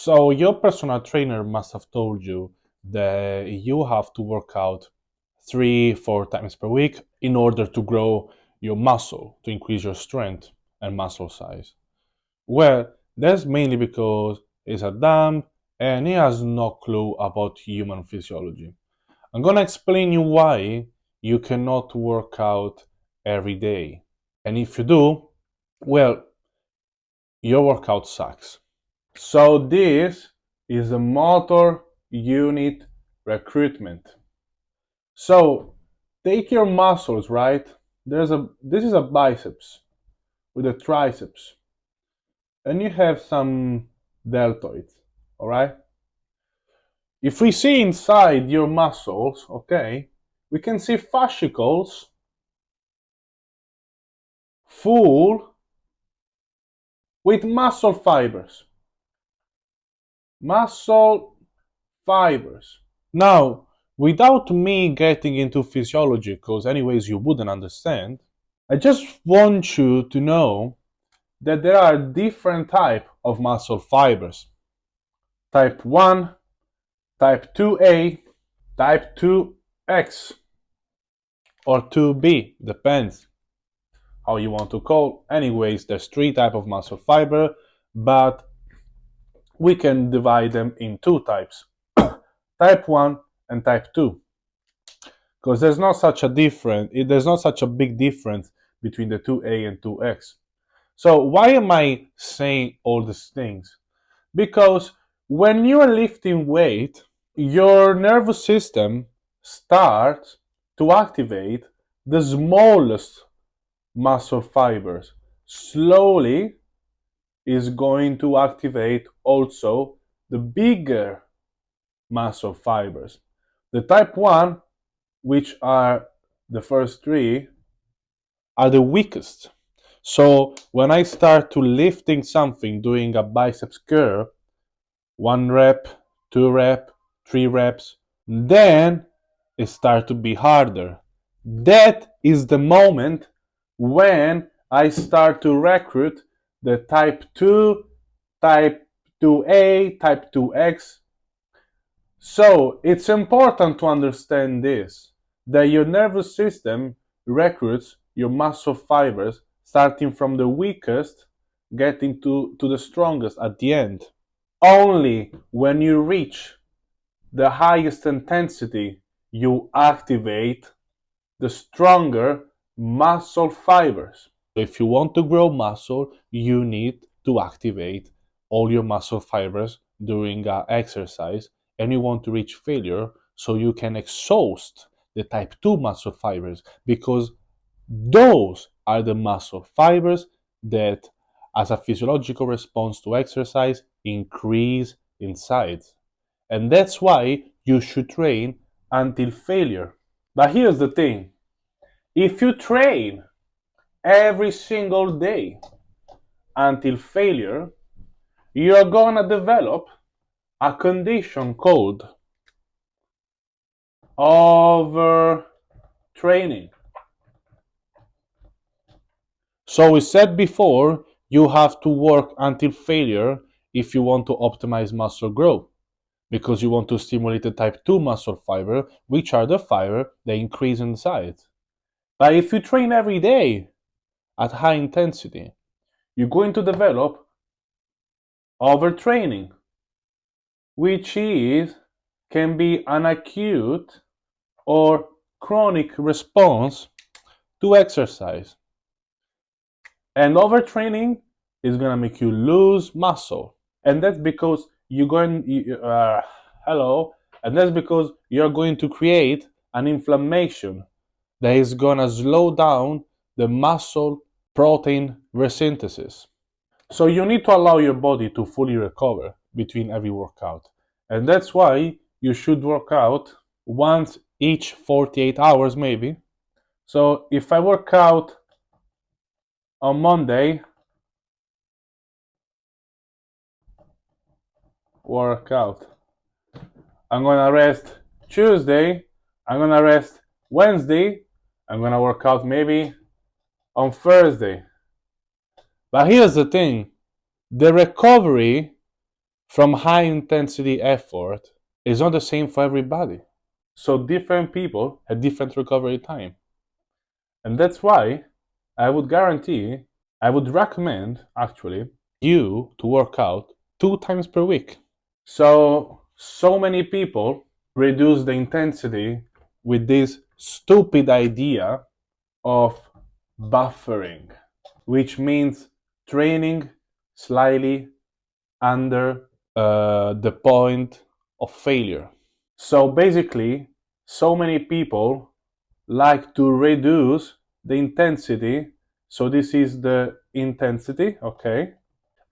So your personal trainer must have told you that you have to work out 3, 4 times per week in order to grow your muscle, to increase your strength and muscle size. Well, that's mainly because he's a dumb and he has no clue about human physiology. I'm gonna explain you why you cannot work out every day. And if you do, well, your workout sucks. So this is a motor unit recruitment. So take your muscles, right? This is a biceps with a triceps, and you have some deltoids, all right? If we see inside your muscles, okay, we can see fascicles full with muscle fibers. Muscle fibers. Now, without me getting into physiology, because anyways you wouldn't understand, I just want you to know that there are different type of muscle fibers. Type 1, type 2A, type 2X, or 2B, depends how you want to call. Anyways, there's 3 type of muscle fiber, but we can divide them in 2 types. Type 1 and type 2. Because there's not such a big difference between the 2A and 2X. So why am I saying all these things? Because when you're lifting weight, your nervous system starts to activate the smallest muscle fibers. Slowly is going to activate also the bigger muscle fibers. The type 1, which are the first 3, are the weakest. So when I start to lifting something, doing a biceps curl, 1 rep, 2 rep, 3 reps, then it starts to be harder. That is the moment when I start to recruit the type 2, type 2A, type 2X. So it's important to understand this, that your nervous system recruits your muscle fibers starting from the weakest, getting to the strongest at the end. Only when you reach the highest intensity, you activate the stronger muscle fibers. If you want to grow muscle, you need to activate all your muscle fibers during exercise, and you want to reach failure so you can exhaust the type 2 muscle fibers, because those are the muscle fibers that, as a physiological response to exercise, increase in size. And that's why you should train until failure. But here's the thing, if you train every single day until failure, you're gonna develop a condition called overtraining. So we said before, you have to work until failure if you want to optimize muscle growth, because you want to stimulate the type 2 muscle fiber, which are the fiber that increase in size. But if you train every day at high intensity, you're going to develop overtraining, which can be an acute or chronic response to exercise. And overtraining is gonna make you lose muscle, and that's because and that's because you're going to create an inflammation that is gonna slow down the muscle protein resynthesis. So you need to allow your body to fully recover between every workout. And that's why you should work out once each 48 hours maybe. So if I work out on Monday, workout. I'm gonna rest Tuesday, I'm gonna rest Wednesday, I'm gonna work out maybe on Thursday. But here's the thing, the recovery from high intensity effort is not the same for everybody. So different people have different recovery time. And that's why I would guarantee, I would recommend actually you to work out 2 times per week. So many people reduce the intensity with this stupid idea of buffering, which means training slightly under the point of failure. So basically, so many people like to reduce the intensity. So this is the intensity, okay?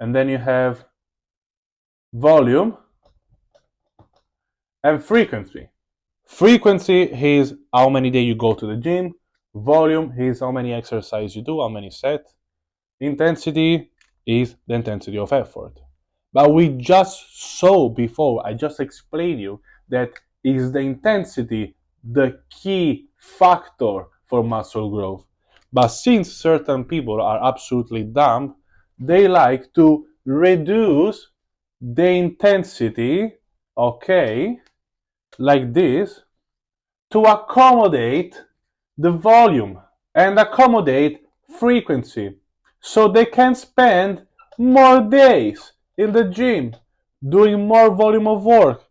And then you have volume and frequency. Frequency is how many days you go to the gym. Volume is how many exercise you do, how many sets. Intensity is the intensity of effort. But we just saw before, I just explained you that is the intensity the key factor for muscle growth. But since certain people are absolutely dumb, they like to reduce the intensity, okay, like this, to accommodate the volume and accommodate frequency so they can spend more days in the gym doing more volume of work,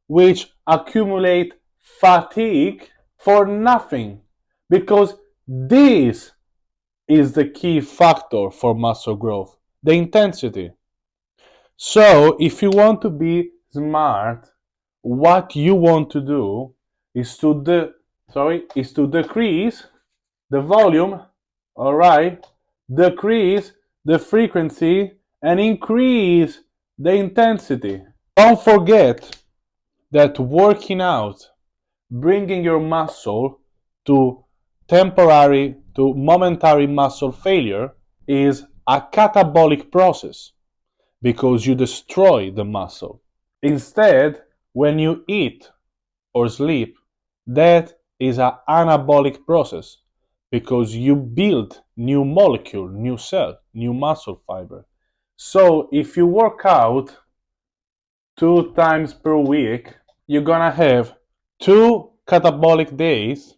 which accumulate fatigue for nothing, because this is the key factor for muscle growth, the intensity. So if you want to be smart, what you want to do is to decrease the volume, all right, decrease the frequency and increase the intensity. Don't forget that working out, bringing your muscle to momentary muscle failure is a catabolic process because you destroy the muscle. Instead, when you eat or sleep, that is an anabolic process because you build new molecule, new cell, new muscle fiber. So if you work out 2 times per week, you're gonna have 2 catabolic days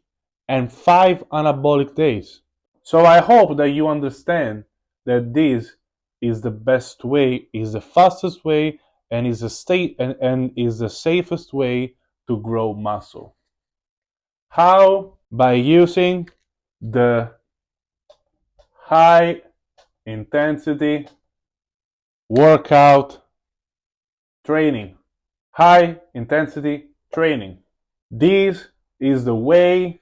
and 5 anabolic days. So I hope that you understand that this is the best way, is the fastest way, and is and is the safest way to grow muscle. How? By using the high intensity workout training. High intensity training. This is the way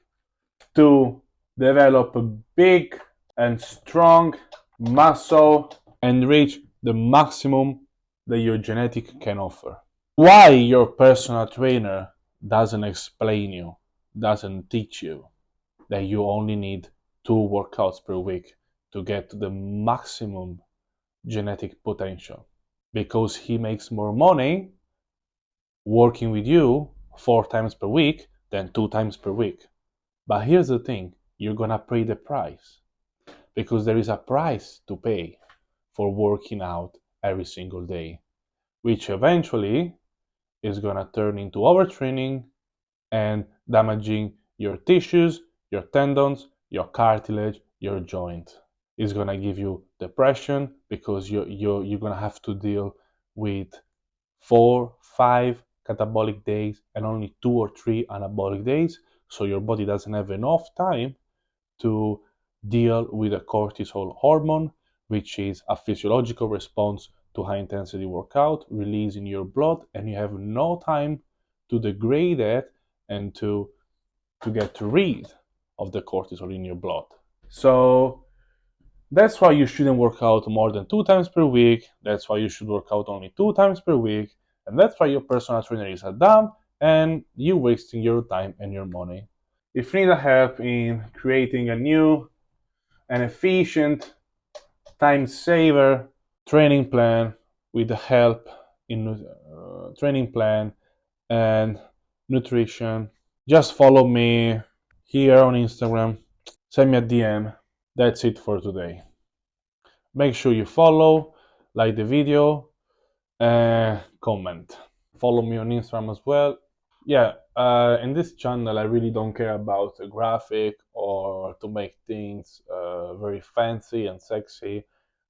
to develop a big and strong muscle and reach the maximum that your genetic can offer. Why your personal trainer doesn't explain you, doesn't teach you that you only need 2 workouts per week to get to the maximum genetic potential, because he makes more money working with you 4 times per week than 2 times per week. But here's the thing, you're gonna pay the price, because there is a price to pay for working out every single day, which eventually is gonna turn into overtraining and damaging your tissues, your tendons, your cartilage, your joint. It's gonna give you depression because you're gonna have to deal with 4, 5 catabolic days and only 2 or 3 anabolic days. So your body doesn't have enough time to deal with the cortisol hormone, which is a physiological response to high intensity workout released in your blood, and you have no time to degrade it and to get rid of the cortisol in your blood. So that's why you shouldn't work out more than 2 times per week. That's why you should work out only 2 times per week. And that's why your personal trainer is a dumb and you're wasting your time and your money. If you need help in creating a new and efficient time saver training plan with the help in training plan and nutrition, just follow me here on Instagram. Send me a DM. That's it for today. Make sure you follow, like the video, comment. Follow me on Instagram as well. Yeah, in this channel, I really don't care about a graphic or to make things very fancy and sexy.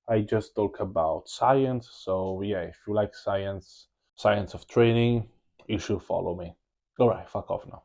I just talk about science. So yeah, if you like science, science of training, you should follow me. All right, fuck off now.